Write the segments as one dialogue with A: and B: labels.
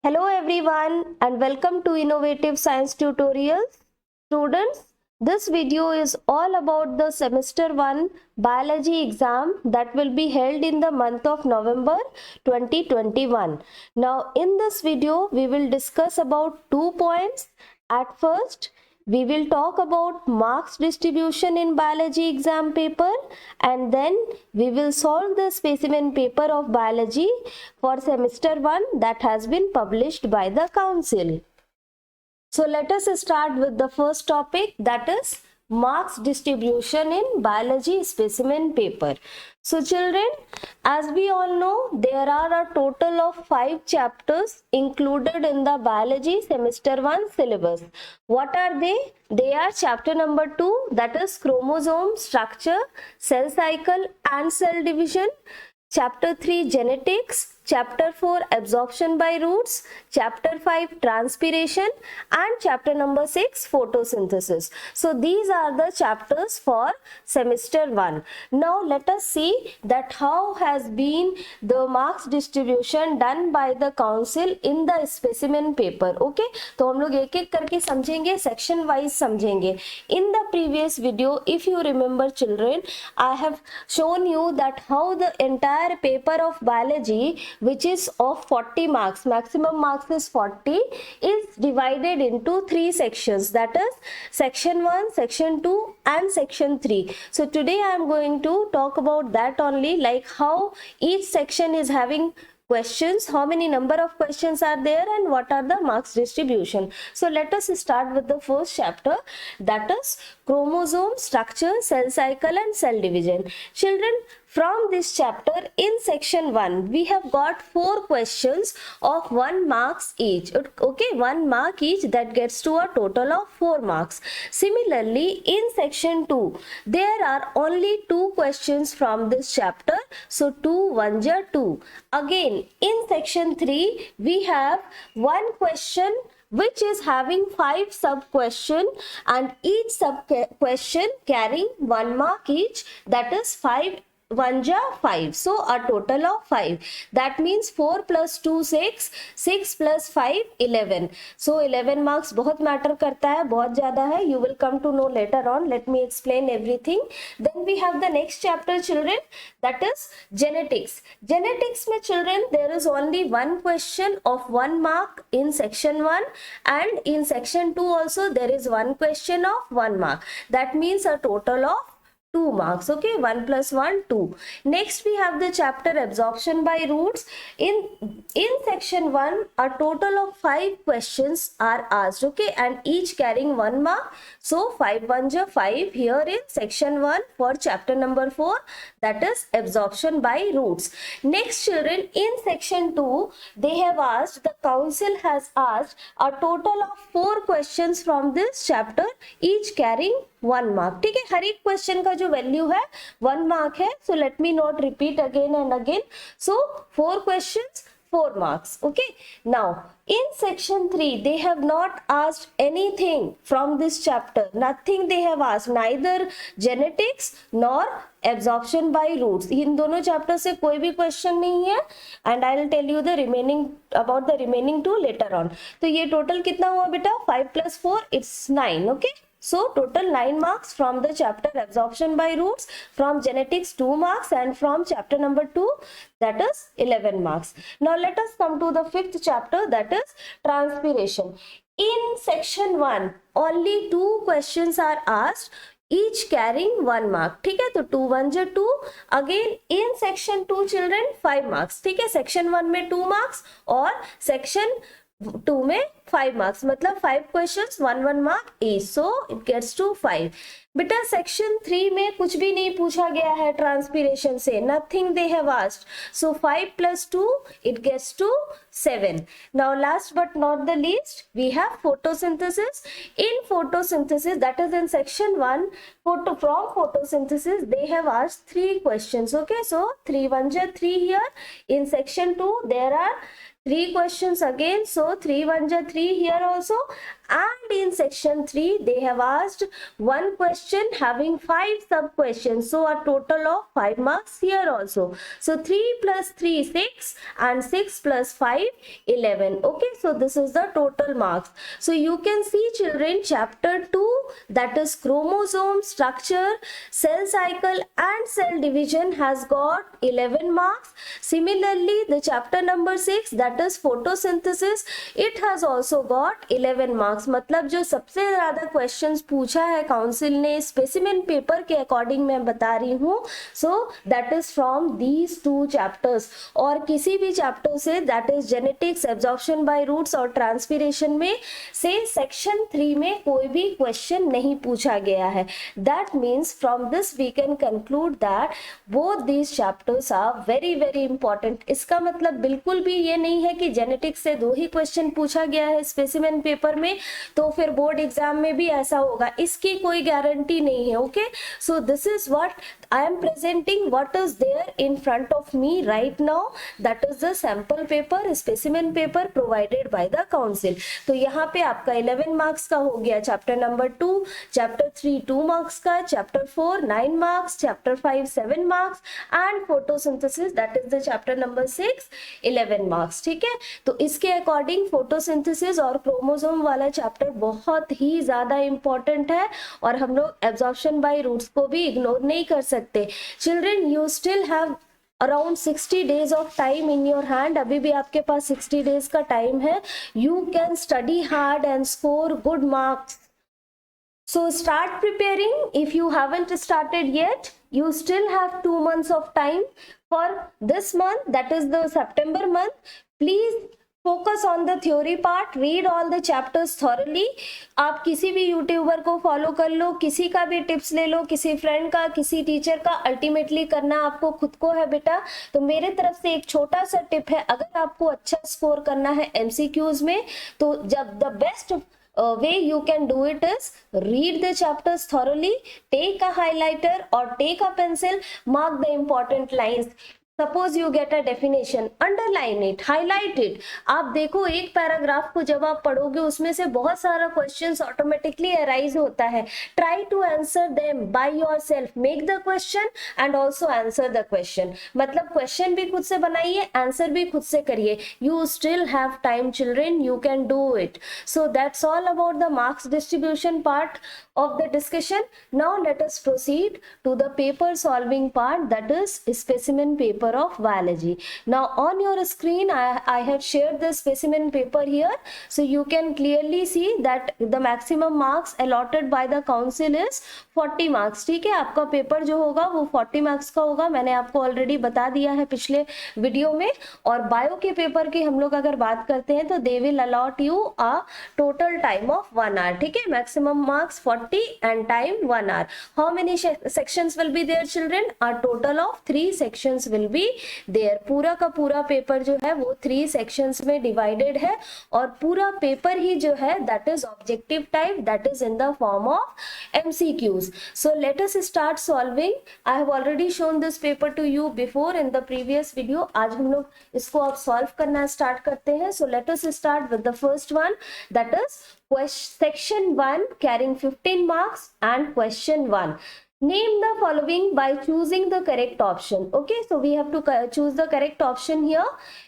A: Hello everyone and welcome to Innovative Science Tutorials. Students, this video is all about the semester 1 biology exam that will be held in the month of November 2021. Now in this video we will discuss about 2 points. At first, we will talk about marks distribution in biology exam paper and then we will solve the specimen paper of biology for semester 1 that has been published by the council. So let us start with the first topic, that is marks distribution in biology specimen paper. So children, as we all know, there are a total of 5 chapters included in the biology semester 1 syllabus. What are they? They are chapter number 2, that is chromosome structure, cell cycle and cell division. Chapter 3 genetics, Chapter 4 absorption by roots, Chapter 5 transpiration and chapter number 6 photosynthesis. So these are the chapters for semester 1. Now let us see that how has been the marks distribution done by the council in the specimen paper. Okay, तो हम लोग एक एक करके समझेंगे, section wise समझेंगे. In the previous video, if you remember children, I have shown you that how the entire paper of biology, which is of 40 marks, maximum marks is 40, is divided into 3 sections, that is section 1, section 2 and section 3. So today I am going to talk about that only, like how each section is having questions, how many number of questions are there and what are the marks distribution. So let us start with the first chapter, that is chromosome structure, cell cycle and cell division. Children, from this chapter in section 1 we have got 4 questions of 1 marks each. Okay, 1 mark each, that gets to a total of 4 marks. Similarly, in section 2 there are only 2 questions from this chapter, so 2 1 2. Again in section 3 we have 1 question which is having 5 sub question and each sub question carrying 1 mark each, that is 5 1 5, so a total of 5. That means 4 plus 2 6, 6 plus 5 11. So 11 marks बहुत matter करता है, बहुत ज़्यादा है. You will come to know later on. Let me explain everything. Then we have the next chapter children, that is genetics. Genetics में children there is only 1 question of 1 mark in section 1 and in section 2 also there is 1 question of 1 mark. That means a total of 2 marks. Okay, 1 plus 1 2. Next we have the chapter absorption by roots. In section 1 a total of 5 questions are asked, okay, and each carrying 1 mark. So 5 1 5 here in section 1 for chapter number 4, that is absorption by roots. Next children, in section 2 they have asked, the council has asked a total of 4 questions from this chapter, each carrying 1 mark. ठीक है, हर एक question का जो value है 1 mark है. So let me not repeat again and again. So 4 questions 4 marks. Okay, now in section 3 they have not asked anything from this chapter. Nothing they have asked, neither genetics nor absorption by roots. इन दोनों chapter से कोई भी question नहीं है and I will tell you the remaining about the remaining 2 later on. तो ये total कितना हुआ बेटा? 5 plus 4 it's 9. Okay, so total 9 marks from the chapter absorption by roots, from genetics 2 marks and from chapter number 2 that is 11 marks. Now let us come to the 5th chapter, that is transpiration. In section 1 only 2 questions are asked, each carrying 1 mark. ठीक है, तो 2 1 2. Again in section 2 children 5 marks. ठीक है, section 1 में 2 marks और section 2 में 5 marks, मतलब 5 questions 1 1 mark each, so it gets to 5. बेटा सेक्शन 3 में कुछ भी नहीं पूछा गया है ट्रांसपीरेशन से, nothing they have asked, so 5 plus 2 it gets to 7. Now last but not the least we have photosynthesis. In photosynthesis, that is in section 1, from photosynthesis they have asked 3 questions. Okay, so 3 1 3 here. In section 2 there are 3 questions again, so 3 1 ja 3 here also. And in section 3 they have asked one question having 5 sub questions, so a total of 5 marks here also. So 3 plus 3 6 and 6 plus 5 11. Okay, so this is the total marks. So you can see children, chapter 2, that is chromosome structure, cell cycle and cell division, has got 11 marks. Similarly the chapter number 6, that is photosynthesis, it has also got 11 marks. मतलब जो सबसे ज्यादा questions पूछा है council ने specimen paper के according मैं बता रही हूँ, so that is from these 2 chapters. और किसी भी चैप्टर से, that is genetics, absorption by roots और ट्रांसपीरेशन में से सेक्शन 3 में कोई भी क्वेश्चन नहीं पूछा गया है। That means from this we can conclude that both these chapters are very very important. इसका मतलब बिल्कुल भी ये नहीं है कि जेनेटिक्स से 2 ही क्वेश्चन पूछा गया है स्पेसिमेन पेपर में तो फिर बोर्ड एग्जाम में भी ऐसा होगा, इसकी कोई गारंटी नहीं है। Okay, so this is what I am presenting, what is there in front of me right now, that is the sample paper, specimen paper provided by the council. तो यहाँ पे आपका 11 मार्क्स का हो गया चैप्टर नंबर 2, चैप्टर 3 2 मार्क्स का, chapter 4 9 marks, chapter 5 7 marks and photosynthesis that is the chapter number 6 11 marks. ठीक है, तो इसके अकॉर्डिंग फोटोसिंथेसिस और क्रोमोसोम वाला चैप्टर बहुत ही ज्यादा इंपॉर्टेंट है और हम लोग एब्जॉर्प्शन बाय रूट्स को भी इग्नोर नहीं कर सकते। Children, you still have around 60 days of time in your hand, अभी भी आपके पास 60 डेज का टाइम है। You can study hard and score good marks. So start preparing. If you haven't started yet, you still have 2 months of time. For this month, that is the September month, please focus on the theory part, read all the chapters thoroughly. आप किसी भी YouTuber को follow कर लो, किसी का भी tips ले लो, किसी फ्रेंड का, किसी टीचर का, अल्टीमेटली करना आपको खुद को है बेटा। तो मेरे तरफ से एक छोटा सा टिप है, अगर आपको अच्छा स्कोर करना है एमसीक्यूज में, तो जब the best way you can do it is read the chapters thoroughly, take a highlighter or take a pencil, mark the important lines. Suppose you get a definition, underline it, highlight it. आप देखो एक paragraph को जब आप पढ़ोगे उसमें से बहुत सारा क्वेश्चंस ऑटोमेटिकली अराइज होता है। Try to answer them by yourself, make the question and also answer the question. मतलब क्वेश्चन भी खुद से बनाइए, आंसर भी खुद से करिए। You still have time children, you can do it. So that's all about the marks distribution part of the discussion. Now let us proceed to the paper solving part, that is specimen paper of biology. Now on your screen I have shared the specimen paper here, so you can clearly see that the maximum marks allotted by the council is 40 marks. ठीक है, आपका paper जो होगा वो 40 marks का होगा, मैंने आपको ऑलरेडी बता दिया है पिछले वीडियो में। और बायो के पेपर की हम लोग अगर बात करते हैं तो they will allot you a total time of 1 hour. ठीक है, maximum marks 40 and time 1 hour. How many sections will be there children? A total of 3 sections will be there. पूरा का पूरा पेपर जो है वो 3 sections में divided है और पूरा पेपर ही जो है that is objective type, that is in the form of MCQs. So let us start solving. I have already shown this paper to you before in the previous video. आज हम लोग इसको अब solve करना start करते हैं. So let us start with the first one, that is section 1 carrying 15 marks and question 1. Name the following by choosing the correct option. Okay, so we have to choose the correct option here.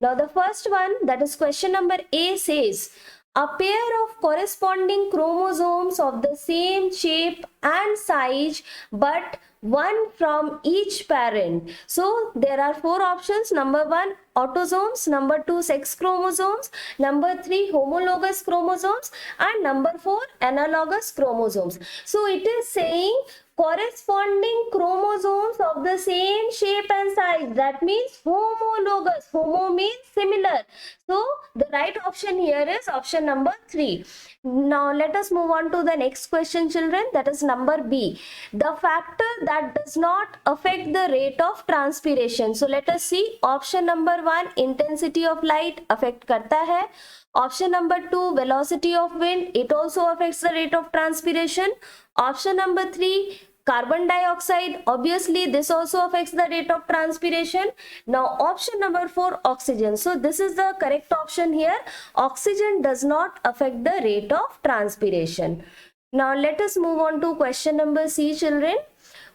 A: Now the first one, that is question number A, says a pair of corresponding chromosomes of the same shape and size but one from each parent. So there are 4 options. Number 1 autosomes, number 2 sex chromosomes, number 3 homologous chromosomes, and number 4 analogous chromosomes. So it is saying corresponding chromosomes of the same shape and size, that means homologous. Homo means similar, so the right option here is option number 3. Now let us move on to the next question children, that is number B, the factor that does not affect the rate of transpiration. So let us see, option number 1 intensity of light affect करता है, option number 2 velocity of wind, it also affects the rate of transpiration, option number 3 Carbon dioxide, obviously this also affects the rate of transpiration. Now option number 4, oxygen. So this is the correct option here. Oxygen does not affect the rate of transpiration. Now let us move on to question number C, children.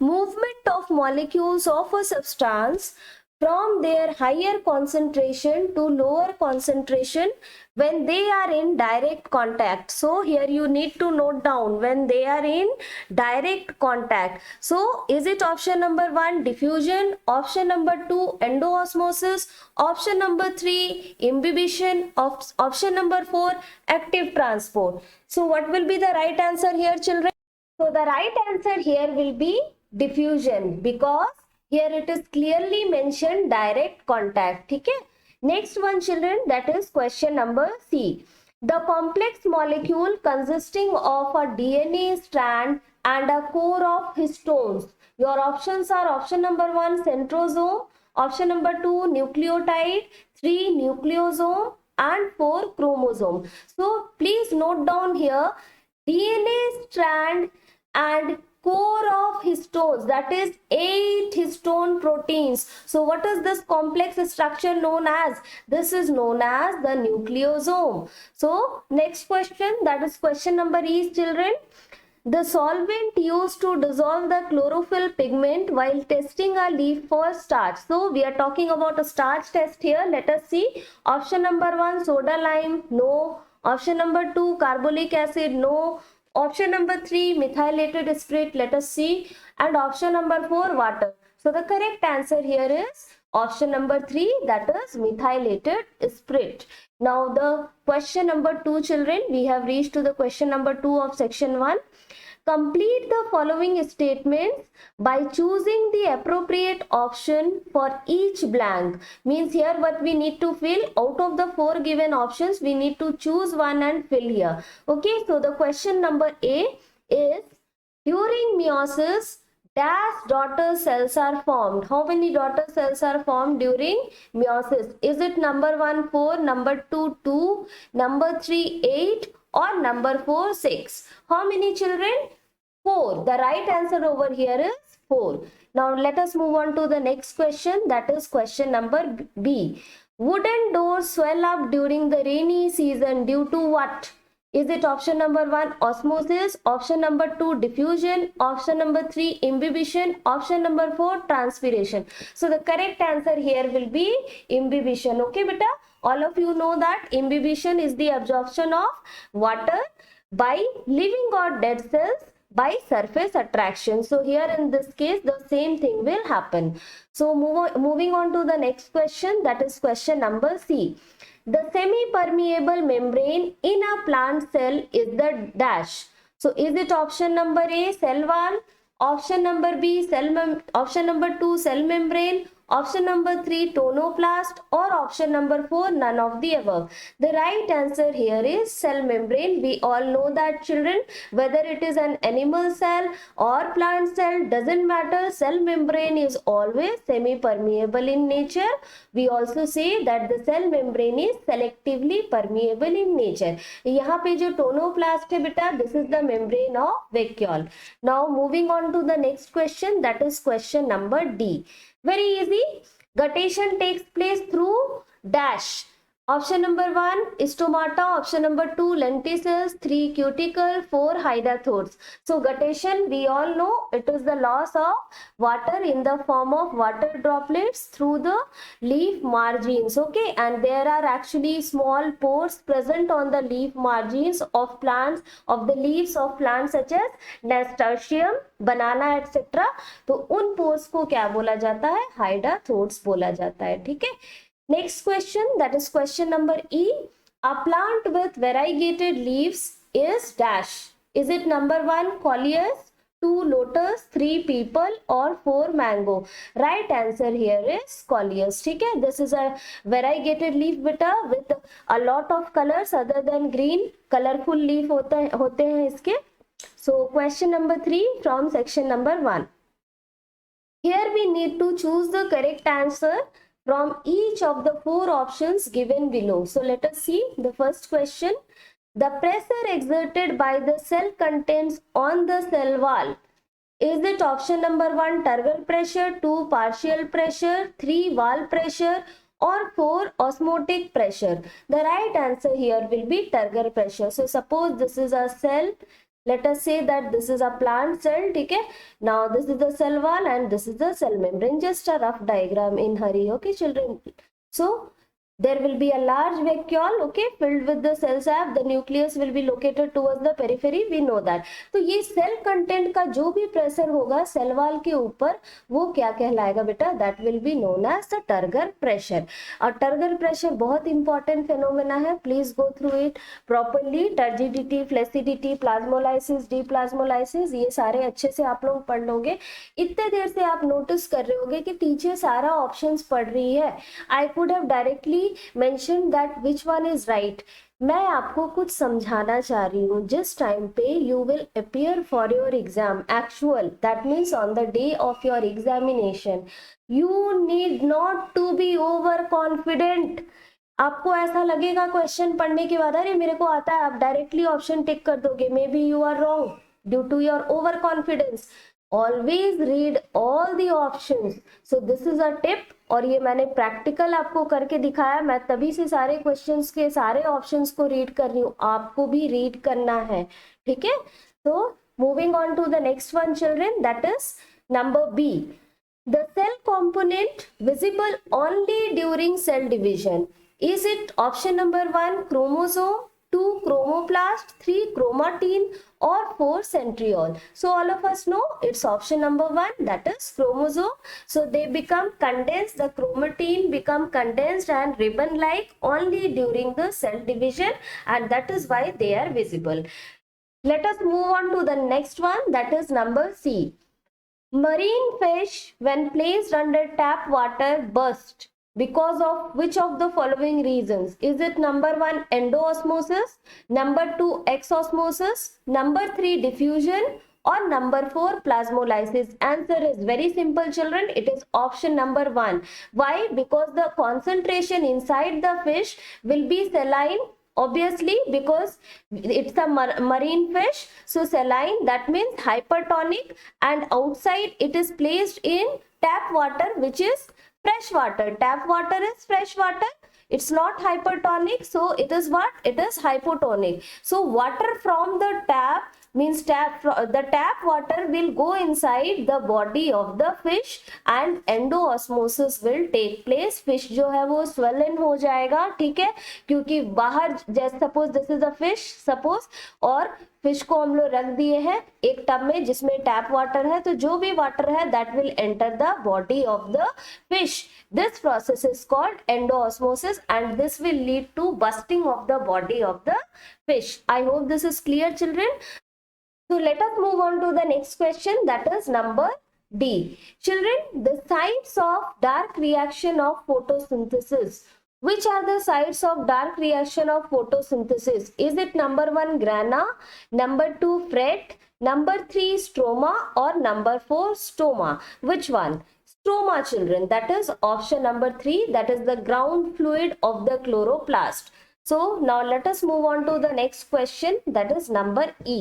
A: Movement of molecules of a substance from their higher concentration to lower concentration when they are in direct contact. So here you need to note down when they are in direct contact. So is it option number 1, diffusion, option number 2, endoosmosis, option number 3, imbibition, option number 4, active transport? So what will be the right answer here, children? So the right answer here will be diffusion, because here it is clearly mentioned direct contact. Okay. Next one, children, that is question number C. The complex molecule consisting of a DNA strand and a core of histones. Your options are option number 1, centrosome, option number 2, nucleotide, 3, nucleosome, and 4, chromosome. So please note down here, DNA strand and core of histones, that is 8 histone proteins. So what is this complex structure known as? This is known as the nucleosome. So next question, that is question number E, children. The solvent used to dissolve the chlorophyll pigment while testing a leaf for starch. So we are talking about a starch test here. Let us see. Option number 1, soda lime, no. Option number 2, carbolic acid, no. Option number 3, methylated spirit, let us see. And option number 4, water. So the correct answer here is option number 3, that is methylated spirit. Now the question number 2, children, we have reached to the question number 2 of section 1. Complete the following statements by choosing the appropriate option for each blank. Means here what we need to fill, out of the 4 given options, we need to choose one and fill here. Okay, so the question number A is, during meiosis, dash daughter cells are formed. How many daughter cells are formed during meiosis? Is it number 1, 4, number 2, 2, number 3, 8, or number 4, 6? How many, children? 4. The right answer over here is 4. Now let us move on to the next question, that is question number B. Wooden doors swell up during the rainy season due to what? Is it option number 1, osmosis, option number 2, diffusion, option number 3, imbibition, option number 4, transpiration? So the correct answer here will be imbibition. Okay, beta? All of you know that imbibition is the absorption of water by living or dead cells by surface attraction. So here in this case, the same thing will happen. So moving on to the next question, that is question number C. The semi-permeable membrane in a plant cell is the dash. So is it option number A, cell wall, option number B, option number 2, cell membrane, option number 3, tonoplast, or option number 4, none of the above? The right answer here is cell membrane. We all know that, children, whether it is an animal cell or plant cell, doesn't matter, cell membrane is always semi-permeable in nature. We also say that the cell membrane is selectively permeable in nature. यहाँ पे जो tonoplast है बेटा, this is the membrane of vacuole. Now moving on to the next question, that is question number D. Very easy. Guttation takes place through dash. Option number 1, stomata, option number 2, lenticels, 3, cuticle, 4, hydatodes. So guttation, we all know it is the loss of water in the form of water droplets through the leaf margins. Okay, and there are actually small pores present on the leaf margins of plants, of the leaves of plants such as nasturtium, banana, etc. तो उन pores को क्या बोला जाता है? Hydathodes बोला जाता है. ठीक है. Next question, that is question number E. A plant with variegated leaves is dash. Is it number 1, coleus, 2, lotus, 3, people, or 4, mango? Right answer here is coleus. ठीक है. This is a variegated leaf beta with a lot of colors other than green. Colorful leaf होते हैं इसके. So question number 3 from section number 1. Here we need to choose the correct answer from each of the 4 options given below. So let us see the first question. The pressure exerted by the cell contents on the cell wall Is it option number 1 turgor pressure, 2 partial pressure, 3 wall pressure, or 4 osmotic pressure? The right answer here will be turgor pressure. So suppose this is a cell. Let us say that this is a plant cell. Okay, now this is the cell wall and this is the cell membrane. Just a rough diagram in hurry. Okay children, so there will be a large vacuole, okay, filled with the cell sap. The nucleus will be located towards the periphery. We know that. तो ये cell content का जो भी pressure होगा cell wall के ऊपर, वो क्या कहलाएगा बेटा? That will be known as the turgor pressure. और टर्गर प्रेशर बहुत इंपॉर्टेंट फेनोमेना है. Please go through it properly. Turgidity, flaccidity, plasmolysis, deplasmolysis, ये सारे अच्छे से आप लोग पढ़ लोगे. इतने देर से आप नोटिस कर रहे होगे कि टीचर सारा ऑप्शंस पढ़ रही है. I could have directly mention that which one is right. मैं आपको कुछ समझाना चाह रही हूँ. जिस टाइम पे you will appear for your exam actual, that means on the day of your examination, you need not to be over confident. आपको ऐसा लगेगा क्वेश्चन पढ़ने के बाद अरे मेरे को आता है, आप डायरेक्टली ऑप्शन टिक कर दोगे. Maybe you are wrong due to your over confidence. Always read all the options. So this is a tip. और ये मैंने प्रैक्टिकल आपको करके दिखाया. मैं तभी से सारे क्वेश्चंस के सारे ऑप्शंस को रीड कर रही हूँ. आपको भी रीड करना है, ठीक है? तो moving on to the next one children, that is number B. The cell component visible only during cell division. Is it option number 1 chromosome, 2 chromoplast, 3 chromatin, or 4 centriole? So all of us know it's option number 1, that is chromosome. So they become condensed, the chromatin become condensed and ribbon like only during the cell division, and that is why they are visible. Let us move on to the next one, that is number C. Marine fish when placed under tap water burst because of which of the following reasons? Is it number 1 endoosmosis, number 2 exosmosis, number 3 diffusion, or number 4 plasmolysis? Answer is very simple children, it is option number 1. Why? Because the concentration inside the fish will be saline, obviously, because it's a marine fish. So saline, that means hypertonic, and outside it is placed in tap water, which is fresh water. Tap water is fresh water. It's not hypertonic, so it is what? It is hypotonic. So water from the tap means the tap water will go inside the body of the fish and endoosmosis will take place. Fish जो है वो swollen हो जाएगा, ठीक है, क्योंकि बाहर जैसे suppose this is a fish suppose, और फिश को हम लोग रख दिए हैं एक टब में जिसमें टैप वाटर है, तो जो भी वाटर है that will enter the body of the fish. This process is called endosmosis and this will lead to bursting of the body of the fish. I hope this is clear children. So let us move on to the next question, that is number D. Children, the sites of dark reaction of photosynthesis. Which are the sites of dark reaction of photosynthesis? Is it number 1 grana, number 2 fret, number 3 stroma, or number 4 stoma? Which one? Stroma children, that is option number 3, that is the ground fluid of the chloroplast. So now let us move on to the next question, that is number E.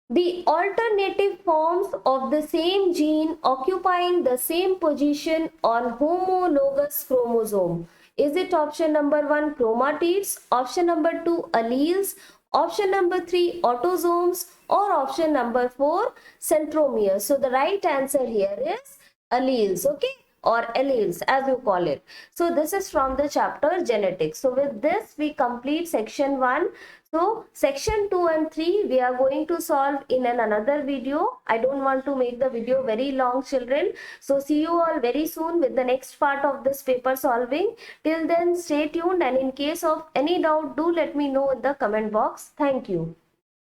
A: The alternative forms of the same gene occupying the same position on homologous chromosome. Is it option number 1 chromatids, option number 2 alleles, option number 3 autosomes, or option number 4 centromeres? So the right answer here is alleles, okay, or alleles as you call it. So this is from the chapter genetics. So with this we complete section 1. So section 2 and 3 we are going to solve in another video. I don't want to make the video very long children. So see you all very soon with the next part of this paper solving. Till then stay tuned, and in case of any doubt do let me know in the comment box. Thank you.